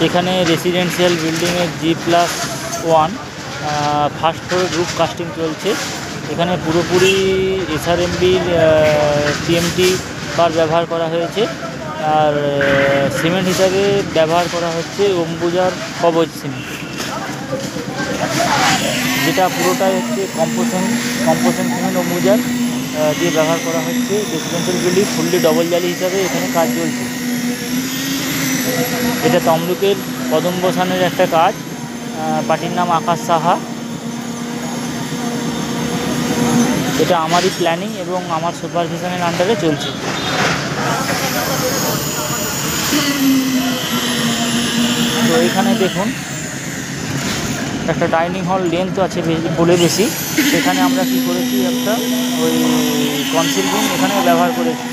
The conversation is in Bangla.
এখানে রেসিডেন্সিয়াল বিল্ডিংয়ের G+1 ফার্স্ট ফ্লোরে রুফ কাস্টিং চলছে। এখানে পুরোপুরি SRMB TMT বার ব্যবহার করা হয়েছে, আর সিমেন্ট হিসাবে ব্যবহার করা হচ্ছে অম্বুজার কবচ সিমেন্ট, যেটা পুরোটাই হচ্ছে কম্পোজিশন সিমেন্ট অম্বুজার দিয়ে ব্যবহার করা হচ্ছে। রেসিডেন্সিয়াল বিল্ডিং ফুললি ডবল জালি হিসাবে এখানে কাজ চলছে। এটা তমলুকের কদমবসানের একটা কাজ, পার্টির নাম আকাশ সাহা। এটা আমারই প্ল্যানিং এবং আমার সুপারভিশনের আন্ডারে চলছে। তো এখানে দেখুন একটা ডাইনিং হল লেন্থ আছে বলে বেশি, সেখানে আমরা কি করেছি, একটা ওই কনসিল রুম এখানে ব্যবহার করেছি।